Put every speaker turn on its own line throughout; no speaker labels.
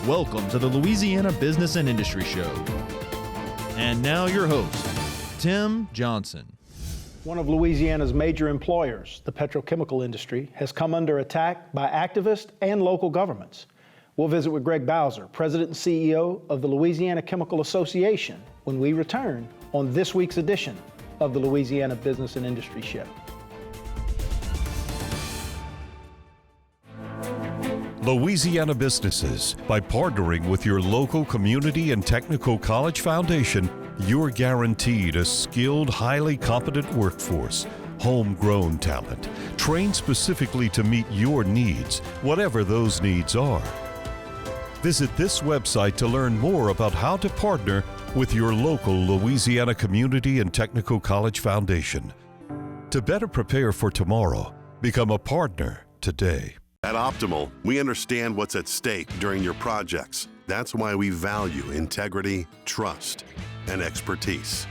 Welcome to the Louisiana Business and Industry Show. And now your host, Tim Johnson.
One of Louisiana's major employers, the petrochemical industry, has come under attack by activists and local governments. We'll visit with Greg Bowser, President and CEO of the Louisiana Chemical Association, when we return on this week's edition of the Louisiana Business and Industry Show.
Louisiana businesses, by partnering with your local community and technical college foundation, you're guaranteed a skilled, highly competent workforce, homegrown talent, trained specifically to meet your needs, whatever those needs are. Visit this website to learn more about how to partner with your local Louisiana Community and Technical College Foundation. To better prepare for tomorrow, become a partner today.
At Optimal, we understand what's at stake during your projects. That's why we value integrity, trust, and expertise.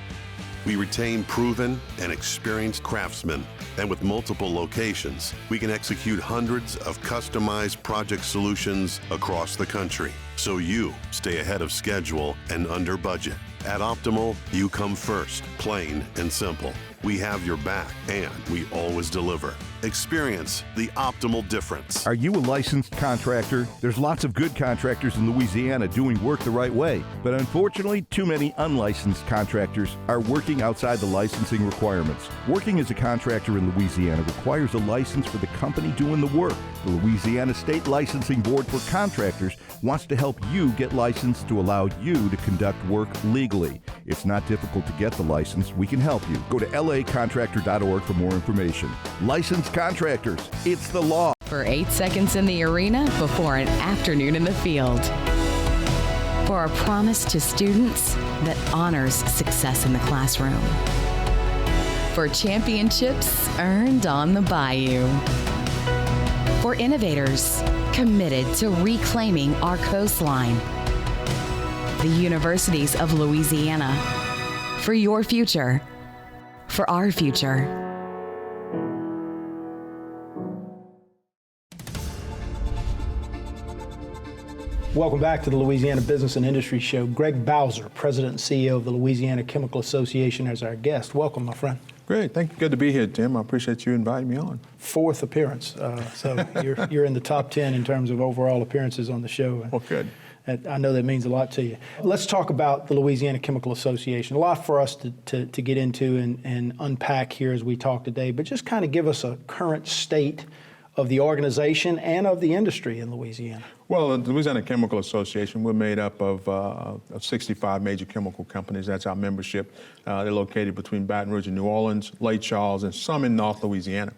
We retain proven and experienced craftsmen, and with multiple locations, we can execute hundreds of customized project solutions across the country, so you stay ahead of schedule and under budget. At Optimal, you come first, plain and simple. We have your back, and we always deliver. Experience the Optimal difference.
Are you a licensed contractor? There's lots of good contractors in Louisiana doing work the right way, but unfortunately, too many unlicensed contractors are working outside the licensing requirements. Working as a contractor in Louisiana requires a license for the company doing the work. The Louisiana State Licensing Board for Contractors wants to help you get licensed to allow you to conduct work legally. It's not difficult to get the license. We can help you. Go to lacontractor.org for more information. Licensed contractors, it's the law.
For 8 seconds in the arena before an afternoon in the field. For a promise to students that honors success in the classroom. For championships earned on the bayou. For innovators committed to reclaiming our coastline. The Universities of Louisiana. For your future. For our future.
Welcome back to the Louisiana Business and Industry Show. Greg Bowser, President and CEO of the Louisiana Chemical Association, as our guest. Welcome, my friend.
Great. Thank you. Good to be here, Tim. I appreciate you inviting me on.
Fourth appearance. So you're in the top 10 in terms of overall appearances on the show.
Well, good.
I know that means a lot to you. Let's talk about the Louisiana Chemical Association. A lot for us to get into and unpack here as we talk today, but just kind of give us a current state of the organization and of the industry in Louisiana.
Well, the Louisiana Chemical Association, we're made up of 65 major chemical companies. That's our membership. They're located between Baton Rouge and New Orleans, Lake Charles, and some in North Louisiana.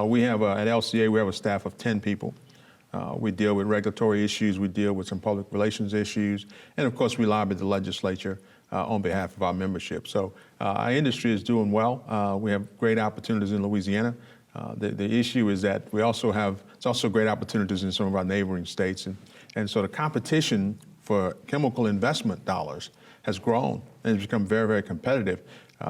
We have, at LCA, we have a staff of 10 people. We deal with regulatory issues, we deal with some public relations issues, and of course we lobby the legislature on behalf of our membership. So our industry is doing well. We have great opportunities in Louisiana. The issue is that it's also great opportunities in some of our neighboring states. And so the competition for chemical investment dollars has grown and it's become very, very competitive.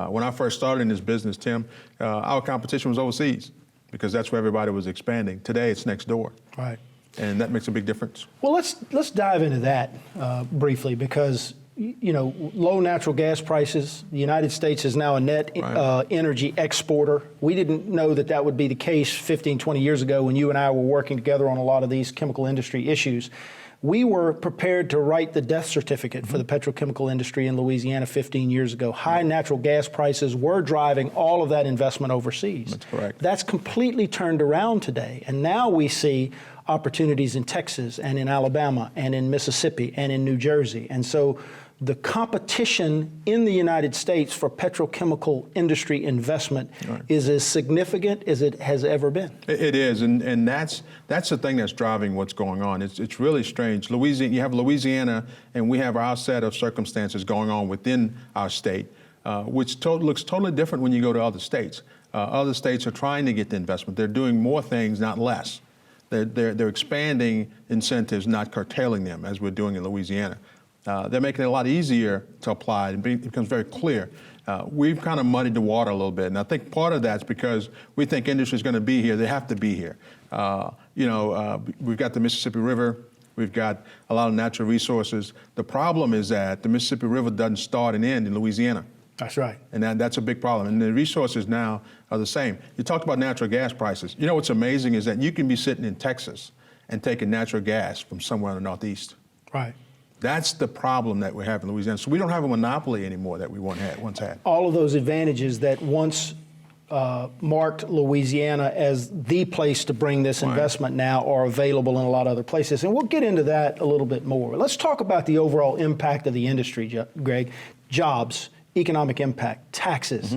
When I first started in this business, Tim, our competition was overseas because that's where everybody was expanding. Today, it's next door.
Right.
And that makes a big difference.
Well, let's dive into that briefly because low natural gas prices. The United States is now a net energy exporter. We didn't know that would be the case 15, 20 years ago when you and I were working together on a lot of these chemical industry issues. We were prepared to write the death certificate for the petrochemical industry in Louisiana 15 years ago. High natural gas prices were driving all of that investment overseas.
That's correct.
That's completely turned around today. And now we see opportunities in Texas and in Alabama and in Mississippi and in New Jersey. And so the competition in the United States for petrochemical industry investment is as significant as it has ever been.
It is, and that's the thing that's driving what's going on. It's really strange. You have Louisiana, and we have our set of circumstances going on within our state, which looks totally different when you go to other states. Other states are trying to get the investment. They're doing more things, not less. They're expanding incentives, not curtailing them, as we're doing in Louisiana. They're making it a lot easier to apply. It becomes very clear. We've kind of muddied the water a little bit, and I think part of that's because we think industry is going to be here. They have to be here. We've got the Mississippi River We've got a lot of natural resources. The problem is that the Mississippi River doesn't start and end in Louisiana.
That's right.
And that's a big problem. And the resources now are the same. You talked about natural gas prices. You know what's amazing is that you can be sitting in Texas and taking natural gas from somewhere in the Northeast.
Right.
That's the problem that we have in Louisiana. So we don't have a monopoly anymore that we once had.
All of those advantages that once marked Louisiana as the place to bring this investment now are available in a lot of other places. And we'll get into that a little bit more. Let's talk about the overall impact of the industry, Greg. Jobs, economic impact, taxes.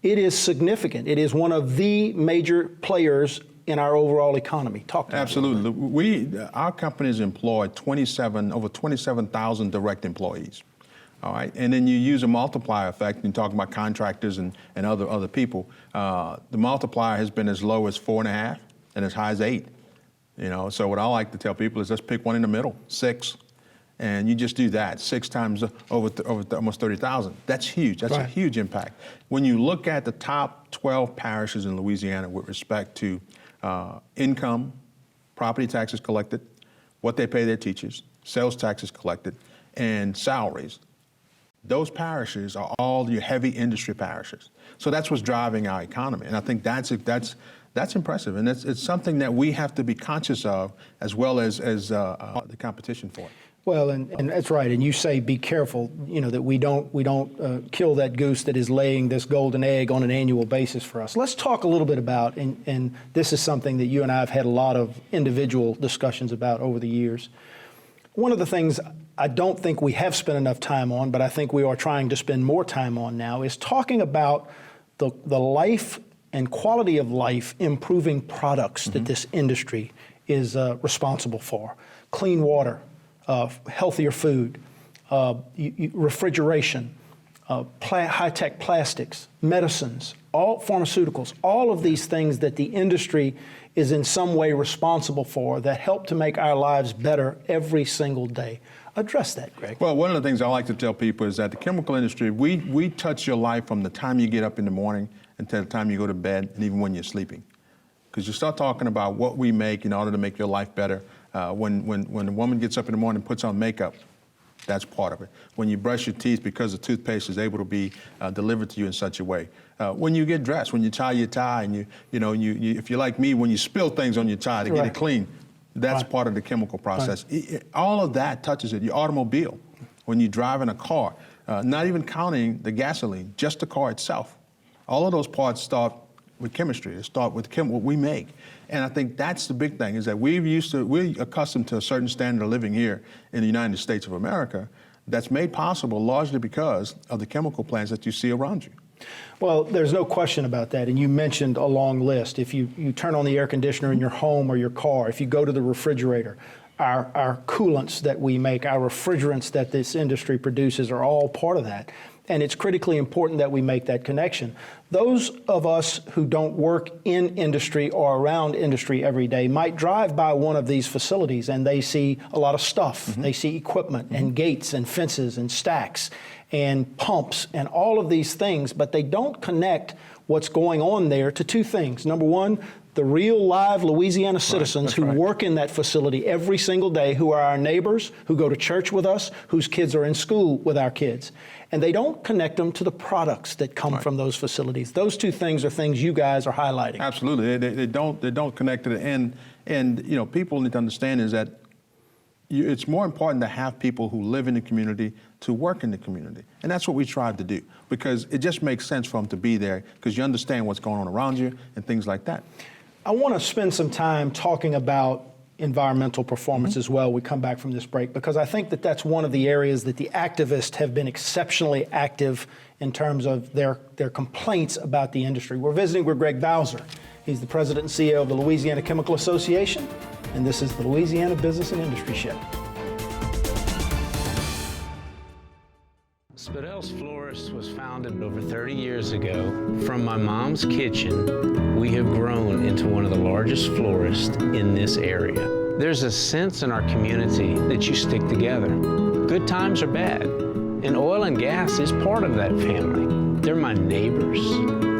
It is significant. It is one of the major players in our overall economy. Talk to me.
Absolutely. Our companies employ over 27,000 direct employees. All right, and then you use a multiplier effect. And you talk about contractors and other people. The multiplier has been as low as 4.5 and as high as 8. You know, so what I like to tell people is let's pick one in the middle, 6, and you just do that 6 times over almost 30,000. That's huge. That's a huge impact. When you look at the top 12 parishes in Louisiana with respect to income, property taxes collected, what they pay their teachers, sales taxes collected, and salaries. Those parishes are all your heavy industry parishes. So that's what's driving our economy. And I think that's impressive. And it's something that we have to be conscious of as well as the competition for it.
Well, and that's right. And you say be careful, you know, that we don't kill that goose that is laying this golden egg on an annual basis for us. Let's talk a little bit about, and this is something that you and I have had a lot of individual discussions about over the years. One of the things I don't think we have spent enough time on, but I think we are trying to spend more time on now, is talking about the life and quality of life improving products that this industry is responsible for. Clean water, healthier food, refrigeration, high-tech plastics, medicines, all pharmaceuticals, all of these things that the industry is in some way responsible for that help to make our lives better every single day. Address that, Greg.
Well, one of the things I like to tell people is that the chemical industry, we touch your life from the time you get up in the morning until the time you go to bed, and even when you're sleeping. Because you start talking about what we make in order to make your life better. When a woman gets up in the morning and puts on makeup, that's part of it. When you brush your teeth because the toothpaste is able to be delivered to you in such a way. When you get dressed, when you tie your tie, and if you're like me, when you spill things on your tie to get it clean, that's part of the chemical process. All of that touches it. Your automobile, when you drive in a car, not even counting the gasoline, just the car itself. All of those parts start with chemistry. They start with what we make. And I think that's the big thing, is that we're accustomed to a certain standard of living here in the United States of America that's made possible largely because of the chemical plants that you see around you.
Well, there's no question about that, and you mentioned a long list. If you turn on the air conditioner in your home or your car, if you go to the refrigerator, our coolants that we make, our refrigerants that this industry produces are all part of that. And it's critically important that we make that connection. Those of us who don't work in industry or around industry every day might drive by one of these facilities and they see a lot of stuff. They see equipment and gates and fences and stacks and pumps and all of these things, but they don't connect what's going on there to two things. Number one, the real live Louisiana citizens who work in that facility every single day, who are our neighbors, who go to church with us, whose kids are in school with our kids. And they don't connect them to the products that come from those facilities. Those two things are things you guys are highlighting.
Absolutely. They don't connect to the end. And people need to understand is that it's more important to have people who live in the community to work in the community. And that's what we tried to do, because it just makes sense for them to be there because you understand what's going on around you and things like that.
I want to spend some time talking about environmental performance as well. We come back from this break, because I think that that's one of the areas that the activists have been exceptionally active in terms of their complaints about the industry. We're visiting with Greg Bowser. He's the president and CEO of the Louisiana Chemical Association, and this is the Louisiana Business and Industry Show.
Spadel's Florist was founded over 30 years ago. From my mom's kitchen, we have grown into one of the largest florists in this area. There's a sense in our community that you stick together. Good times or bad, and oil and gas is part of that family. They're my neighbors,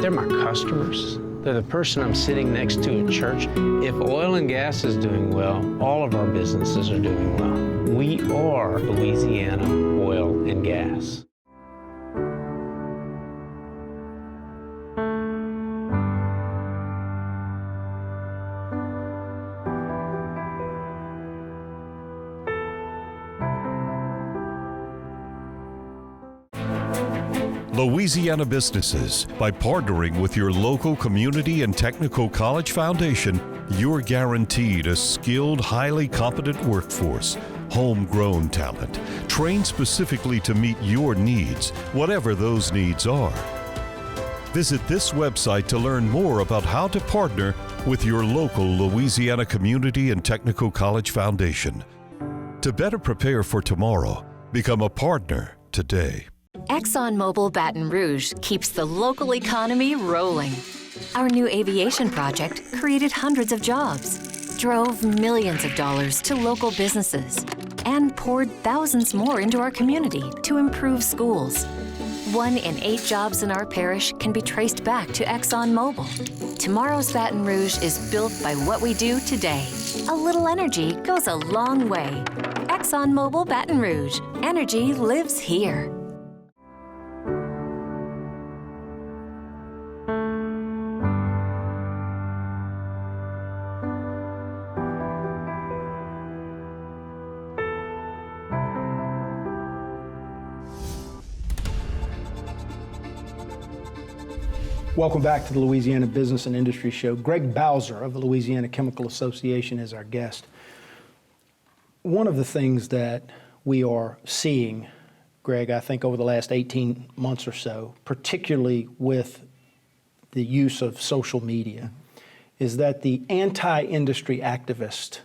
they're my customers, They're the person I'm sitting next to at church. If oil and gas is doing well, all of our businesses are doing well. We are Louisiana Oil and Gas.
Louisiana businesses, by partnering with your local community and technical college foundation, you're guaranteed a skilled, highly competent workforce, homegrown talent, trained specifically to meet your needs, whatever those needs are. Visit this website to learn more about how to partner with your local Louisiana Community and Technical College Foundation. To better prepare for tomorrow, become a partner today.
ExxonMobil Baton Rouge keeps the local economy rolling. Our new aviation project created hundreds of jobs, drove millions of dollars to local businesses, and poured thousands more into our community to improve schools. 1 in 8 jobs in our parish can be traced back to ExxonMobil. Tomorrow's Baton Rouge is built by what we do today. A little energy goes a long way. ExxonMobil Baton Rouge. Energy lives here.
Welcome back to the Louisiana Business and Industry Show. Greg Bowser of the Louisiana Chemical Association is our guest. One of the things that we are seeing, Greg, I think over the last 18 months or so, particularly with the use of social media, is that the anti-industry activists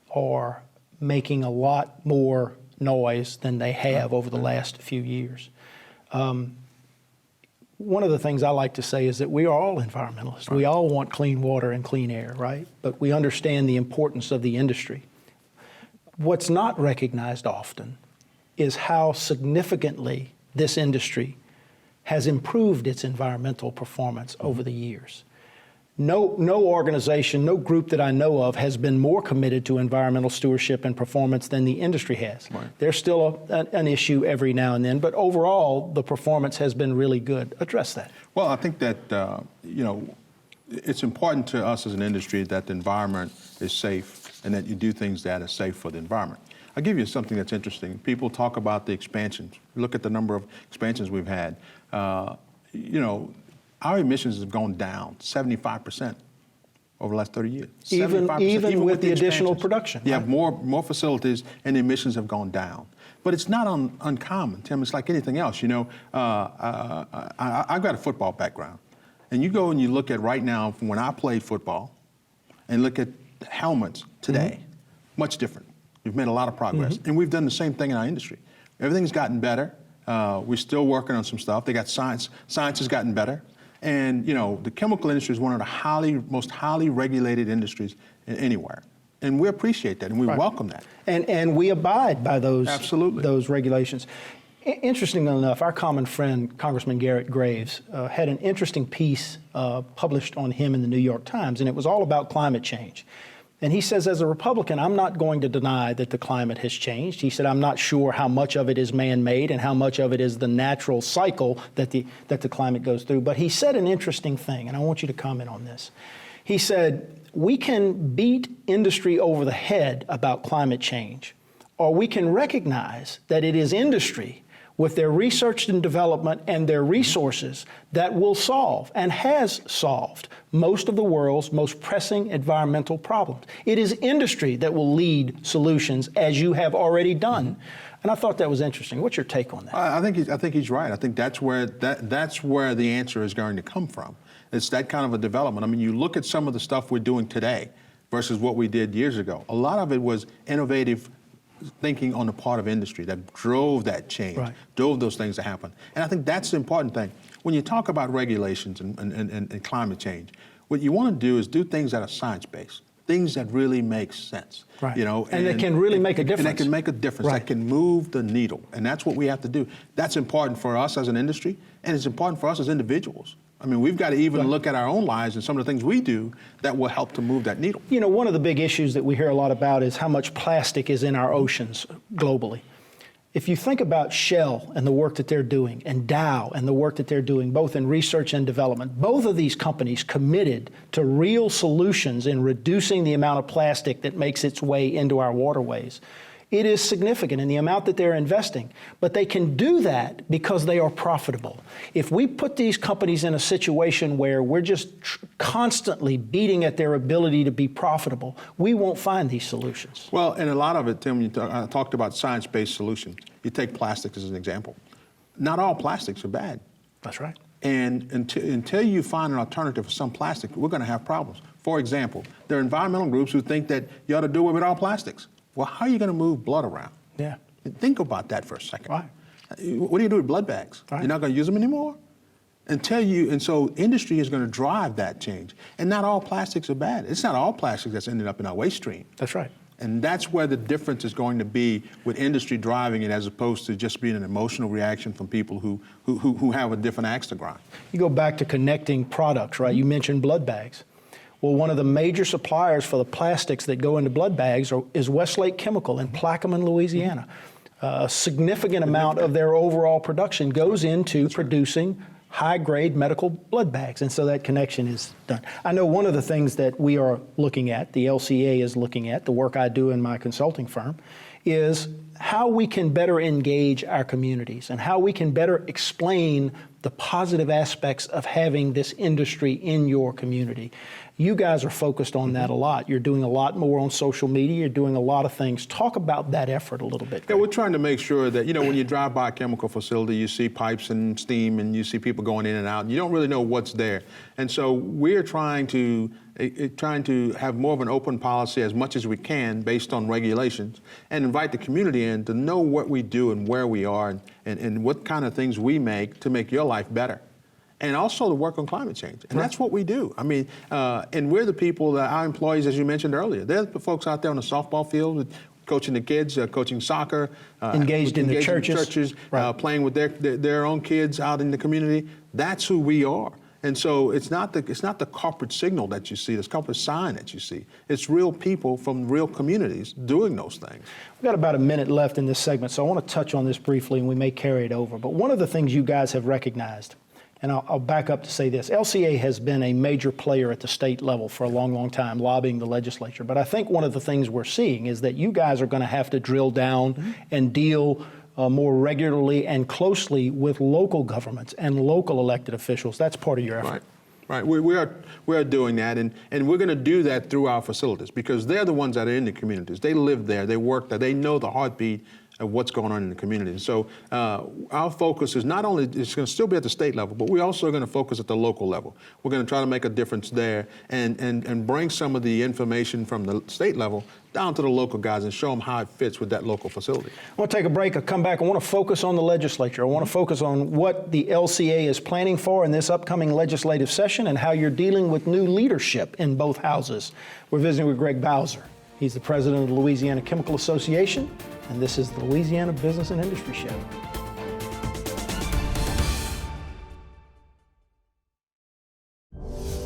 are making a lot more noise than they have over the last few years. One of the things I like to say is that we are all environmentalists. Right. We all want clean water and clean air, right? But we understand the importance of the industry. What's not recognized often is how significantly this industry has improved its environmental performance over the years. No organization, no group that I know of has been more committed to environmental stewardship and performance than the industry has. Right. There's still an issue every now and then, but overall, the performance has been really good. Address that.
Well, I think that, it's important to us as an industry that the environment is safe and that you do things that are safe for the environment. I'll give you something that's interesting. People talk about the expansions. Look at the number of expansions we've had. Our emissions have gone down 75% over the last 30 years.
Even with the additional production.
You have more facilities and the emissions have gone down. But it's not uncommon, Tim. It's like anything else. I've got a football background. And you go and you look at right now from when I played football and look at helmets today, much different. We've made a lot of progress. And we've done the same thing in our industry. Everything's gotten better. We're still working on some stuff. They got science. Science has gotten better. And, the chemical industry is one of the most highly regulated industries anywhere. And we appreciate that, and we welcome that.
And we abide by those,
absolutely,
those regulations. Interestingly enough, our common friend, Congressman Garrett Graves, had an interesting piece published on him in the New York Times, and it was all about climate change. And he says, as a Republican, I'm not going to deny that the climate has changed. He said, I'm not sure how much of it is man-made and how much of it is the natural cycle that the climate goes through. But he said an interesting thing, and I want you to comment on this. He said, we can beat industry over the head about climate change, or we can recognize that it is industry with their research and development and their resources that will solve and has solved most of the world's most pressing environmental problems. It is industry that will lead solutions, as you have already done. And I thought that was interesting. What's your take on that?
I think he's right. I think that's where the answer is going to come from. It's that kind of a development. I mean, you look at some of the stuff we're doing today versus what we did years ago. A lot of it was innovative thinking on the part of industry that drove that change, drove those things to happen. And I think that's the important thing. When you talk about regulations and climate change, what you want to do is do things that are science-based, things that really make sense.
Right. And that can really make a difference.
And that can make a difference, that can move the needle. And that's what we have to do. That's important for us as an industry, and it's important for us as individuals. I mean, we've got to even look at our own lives and some of the things we do that will help to move that needle.
You know, one of the big issues that we hear a lot about is how much plastic is in our oceans globally. If you think about Shell and the work that they're doing, and Dow and the work that they're doing, both in research and development, both of these companies committed to real solutions in reducing the amount of plastic that makes its way into our waterways. It is significant in the amount that they're investing, but they can do that because they are profitable. If we put these companies in a situation where we're just constantly beating at their ability to be profitable, we won't find these solutions.
Well, and a lot of it, Tim, you talked about science-based solutions. You take plastics as an example. Not all plastics are bad.
That's right.
And until you find an alternative for some plastic, we're going to have problems. For example, there are environmental groups who think that you ought to do away with all plastics. Well, how are you going to move blood around?
Yeah.
Think about that for a second.
Right.
What do you do with blood bags?
Right.
You're not going to use them anymore? And so industry is going to drive that change. And not all plastics are bad. It's not all plastics that's ended up in our waste stream.
That's right.
And that's where the difference is going to be with industry driving it as opposed to just being an emotional reaction from people who have a different axe to grind.
You go back to connecting products, right? You mentioned blood bags. Well, one of the major suppliers for the plastics that go into blood bags is Westlake Chemical in Plaquemine, Louisiana. A significant amount of their overall production goes into producing high-grade medical blood bags, and so that connection is done. I know one of the things that we are looking at, the LCA is looking at, the work I do in my consulting firm, is how we can better engage our communities and how we can better explain the positive aspects of having this industry in your community. You guys are focused on that a lot. You're doing a lot more on social media. You're doing a lot of things. Talk about that effort a little bit.
Yeah, we're trying to make sure that, when you drive by a chemical facility, you see pipes and steam and you see people going in and out, and you don't really know what's there. And so we're trying to have more of an open policy as much as we can based on regulations and invite the community in to know what we do and where we are and what kind of things we make to make your life better. And also to work on climate change. And that's what we do. I mean, and we're the people that our employees, as you mentioned earlier, they're the folks out there on the softball field coaching the kids, coaching soccer.
Engaged in the churches.
Right. Playing with their own kids out in the community. That's who we are. And so it's not the corporate signal that you see, this corporate sign that you see. It's real people from real communities doing those things.
We've got about a minute left in this segment, so I want to touch on this briefly, and we may carry it over. But one of the things you guys have recognized, and I'll back up to say this, LCA has been a major player at the state level for a long, long time, lobbying the legislature. But I think one of the things we're seeing is that you guys are going to have to drill down and deal more regularly and closely with local governments and local elected officials. That's part of your effort.
Right. We are doing that, and we're going to do that through our facilities because they're the ones that are in the communities. They live there, they work there, they know the heartbeat of what's going on in the community. And so our focus is not only, it's going to still be at the state level, but we're also going to focus at the local level. We're going to try to make a difference there and bring some of the information from the state level down to the local guys and show them how it fits with that local facility.
I want to take a break. I'll come back. I want to focus on the legislature. I want to focus on what the LCA is planning for in this upcoming legislative session and how you're dealing with new leadership in both houses. We're visiting with Greg Bowser. He's the president of the Louisiana Chemical Association, and this is the Louisiana Business and Industry Show.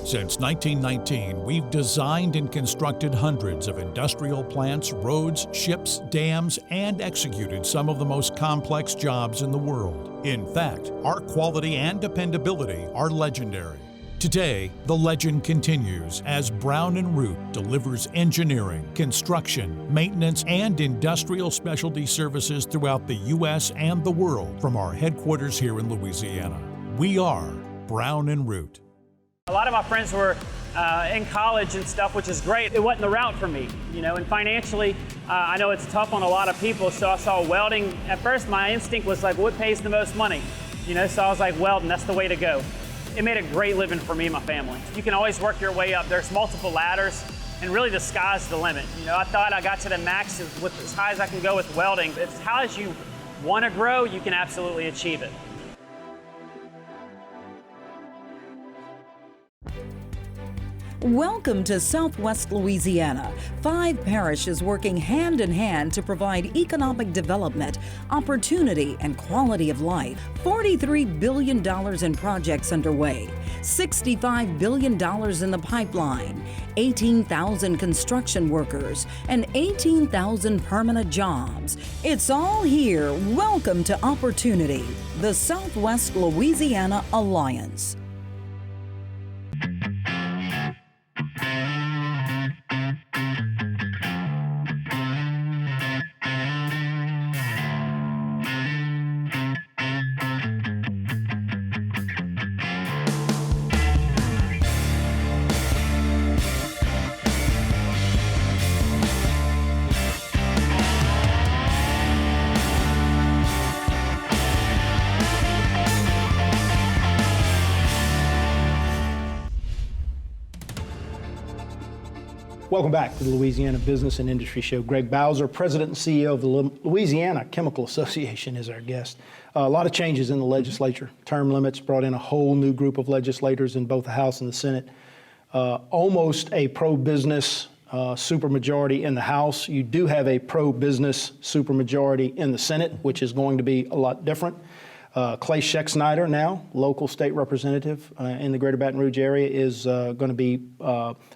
Since 1919, we've designed and constructed hundreds of industrial plants, roads, ships, dams, and executed some of the most complex jobs in the world. In fact, our quality and dependability are legendary. Today, the legend continues as Brown & Root delivers engineering, construction, maintenance, and industrial specialty services throughout the U.S. and the world from our headquarters here in Louisiana. We are Brown & Root.
A lot of my friends were in college and stuff, which is great. It wasn't the route for me, and financially, I know it's tough on a lot of people, so I saw welding. At first, my instinct was like, what pays the most money? So I was like, welding, that's the way to go. It made a great living for me and my family. You can always work your way up. There's multiple ladders, and really the sky's the limit. I thought I got to the max with as high as I can go with welding. As high as you want to grow, you can absolutely achieve it.
Welcome to Southwest Louisiana. 5 parishes working hand in hand to provide economic development, opportunity, and quality of life. $43 billion in projects underway, $65 billion in the pipeline, 18,000 construction workers, and 18,000 permanent jobs. It's all here. Welcome to Opportunity, the Southwest Louisiana Alliance.
Welcome back to the Louisiana Business and Industry Show. Greg Bowser, President and CEO of the Louisiana Chemical Association, is our guest. A lot of changes in the legislature. Term limits brought in a whole new group of legislators in both the House and the Senate. Almost a pro-business supermajority in the House. You do have a pro-business supermajority in the Senate, which is going to be a lot different. Clay Scheck-Snyder, now local state representative in the greater Baton Rouge area, is going to be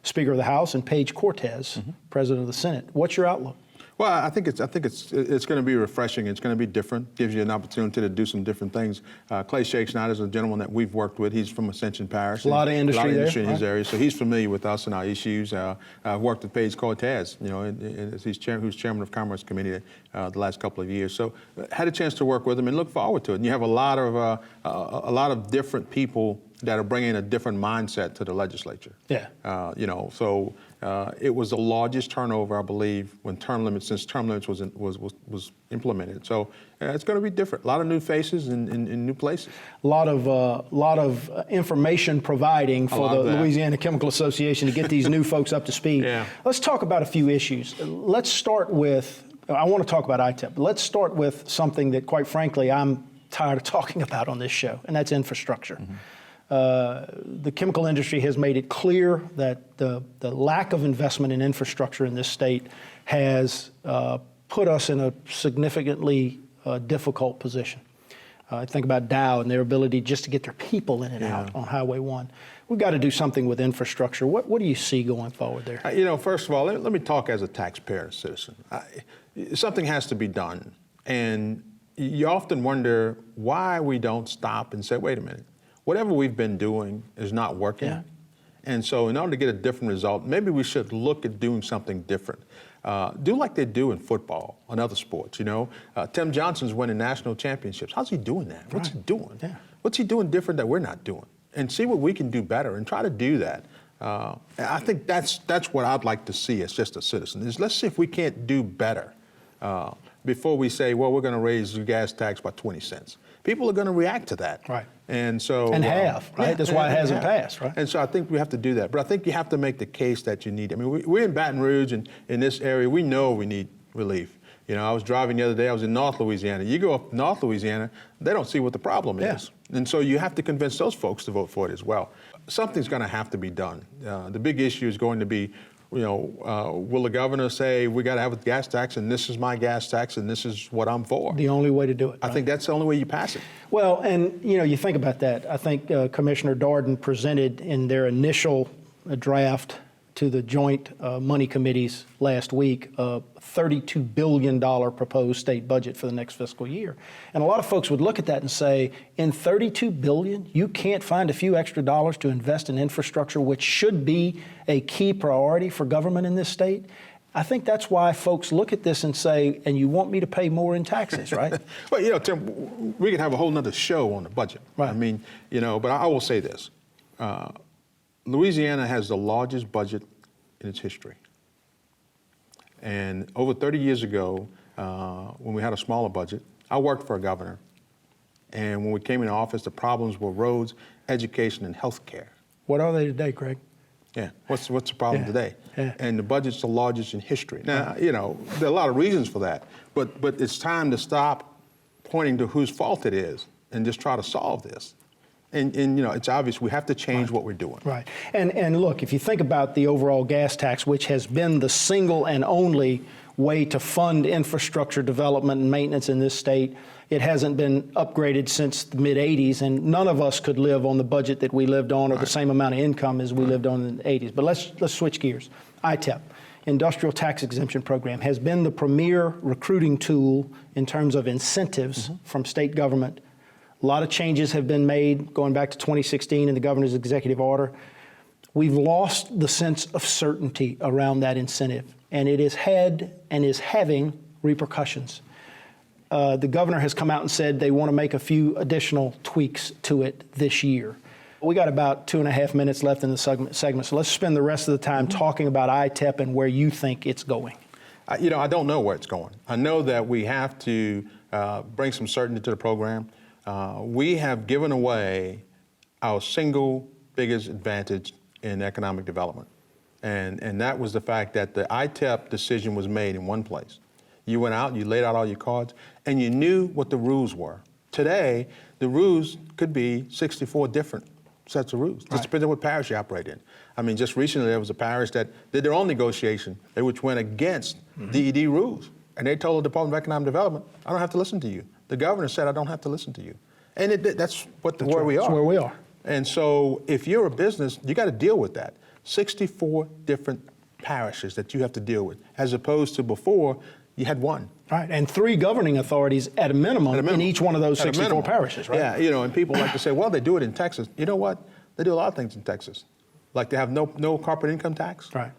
Speaker of the House, and Paige Cortez, President of the Senate. What's your outlook?
Well, I think it's going to be refreshing. It's going to be different. Gives you an opportunity to do some different things. Clay Scheck-Snyder is a gentleman that we've worked with. He's from Ascension Parish.
A lot of industry there.
In his area, so he's familiar with us and our issues. I've worked with Paige Cortez, who's chairman of Commerce Committee the last couple of years. So had a chance to work with him and look forward to it. And you have a lot of different people that are bringing a different mindset to the legislature.
Yeah.
It was the largest turnover, I believe, since term limits was implemented. So it's going to be different. A lot of new faces in new places.
A lot of information providing for the Louisiana Chemical Association to get these new folks up to speed.
Yeah.
Let's talk about a few issues. Let's start with, I want to talk about ITEP, but let's start with something that, quite frankly, I'm tired of talking about on this show, and that's infrastructure. The chemical industry has made it clear that the lack of investment in infrastructure in this state has put us in a significantly difficult position. I think about Dow and their ability just to get their people in and out on Highway 1. We've got to do something with infrastructure. What do you see going forward there?
First of all, let me talk as a taxpayer and citizen. Something has to be done. And you often wonder why we don't stop and say, wait a minute. Whatever we've been doing is not working. Yeah. And so in order to get a different result, maybe we should look at doing something different. Do like they do in football and other sports, Tim Johnson's winning national championships. How's he doing that? What's he doing? Yeah. What's he doing different that we're not doing? And see what we can do better and try to do that. I think that's what I'd like to see as just a citizen, is let's see if we can't do better before we say, well, we're going to raise the gas tax by 20 cents. People are going to react to that.
Right.
And so.
And have, right? Yeah, that's why it hasn't passed, right?
And so I think we have to do that. But I think you have to make the case that you need. I mean, we're in Baton Rouge, and in this area, we know we need relief. I was driving the other day, I was in North Louisiana. You go up North Louisiana, they don't see what the problem is. And so you have to convince those folks to vote for it as well. Something's going to have to be done. The big issue is going to be, will the governor say, we got to have a gas tax, and this is my gas tax, and this is what I'm for?
The only way to do it.
I think that's the only way you pass it.
Well, and, you think about that. I think Commissioner Darden presented in their initial draft to the joint money committees last week a $32 billion proposed state budget for the next fiscal year. And a lot of folks would look at that and say, in $32 billion, you can't find a few extra dollars to invest in infrastructure, which should be a key priority for government in this state. I think that's why folks look at this and say, and you want me to pay more in taxes, right?
Well, Tim, we could have a whole nother show on the budget. Right. I mean, but I will say this. Louisiana has the largest budget in its history. And over 30 years ago, when we had a smaller budget, I worked for a governor. And when we came into office, the problems were roads, education, and health care.
What are they today, Greg?
Yeah, what's the problem today?
Yeah.
And the budget's the largest in history. Now, there are a lot of reasons for that, but it's time to stop pointing to whose fault it is and just try to solve this. And you know, it's obvious we have to change what we're doing.
Right. And look, if you think about the overall gas tax, which has been the single and only way to fund infrastructure development and maintenance in this state, it hasn't been upgraded since the mid-'80s, and none of us could live on the budget that we lived on or the same amount of income as we lived on in the '80s. But let's switch gears. ITEP, Industrial Tax Exemption Program, has been the premier recruiting tool in terms of incentives from state government. A lot of changes have been made going back to 2016 in the governor's executive order. We've lost the sense of certainty around that incentive, and it has had and is having repercussions. The governor has come out and said they want to make a few additional tweaks to it this year. We got about 2.5 minutes left in the segment, so let's spend the rest of the time talking about ITEP and where you think it's going.
You know, I don't know where it's going. I know that we have to bring some certainty to the program. We have given away our single biggest advantage in economic development, and that was the fact that the ITEP decision was made in one place. You went out, you laid out all your cards, and you knew what the rules were. Today, the rules could be 64 different sets of rules, just depending on what parish you operate in. I mean, just recently there was a parish that did their own negotiation, which went against DED rules. And they told the Department of Economic Development, I don't have to listen to you. The governor said, I don't have to listen to you. And that's where we are.
That's where we are.
And so if you're a business, you got to deal with that. 64 different parishes that you have to deal with, as opposed to before, you had one.
Right, and 3 governing authorities at a minimum in each one of those 64 parishes, right?
Yeah, you know, and people like to say, well, they do it in Texas. You know what? They do a lot of things in Texas. Like they have no corporate income tax.
Right.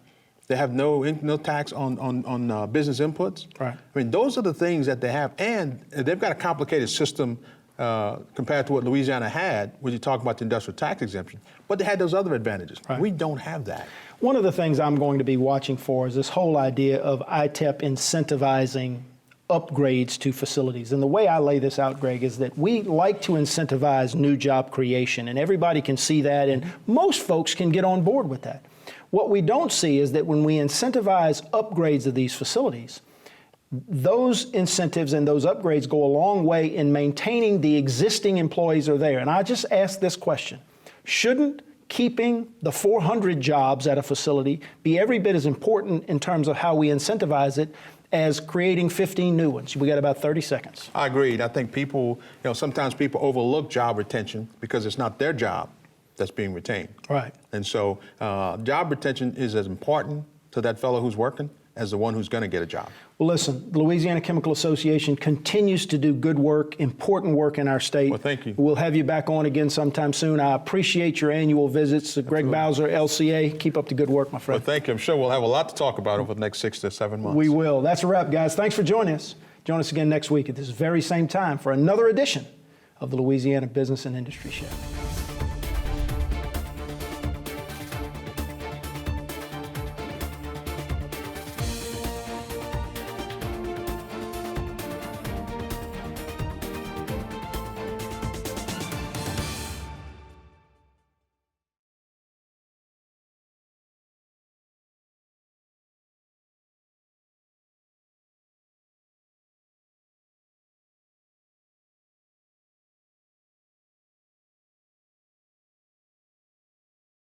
They have no tax on business inputs.
Right.
I mean, those are the things that they have, and they've got a complicated system compared to what Louisiana had when you talk about the industrial tax exemption. But they had those other advantages.
Right.
We don't have that.
One of the things I'm going to be watching for is this whole idea of ITEP incentivizing upgrades to facilities. And the way I lay this out, Greg, is that we like to incentivize new job creation, and everybody can see that, and most folks can get on board with that. What we don't see is that when we incentivize upgrades of these facilities, those incentives and those upgrades go a long way in maintaining the existing employees are there. And I just ask this question: shouldn't keeping the 400 jobs at a facility be every bit as important in terms of how we incentivize it as creating 15 new ones? We got about 30 seconds.
I agree. I think people, sometimes people overlook job retention because it's not their job that's being retained.
Right.
And so job retention is as important to that fellow who's working as the one who's going to get a job.
Well, listen, the Louisiana Chemical Association continues to do good work, important work in our state.
Well, thank you.
We'll have you back on again sometime soon. I appreciate your annual visits. Greg Bowser, LCA, keep up the good work, my friend.
Well, thank you. I'm sure we'll have a lot to talk about over the next 6 to 7 months.
We will. That's a wrap, guys. Thanks for joining us. Join us again next week at this very same time for another edition of the Louisiana Business and Industry Show.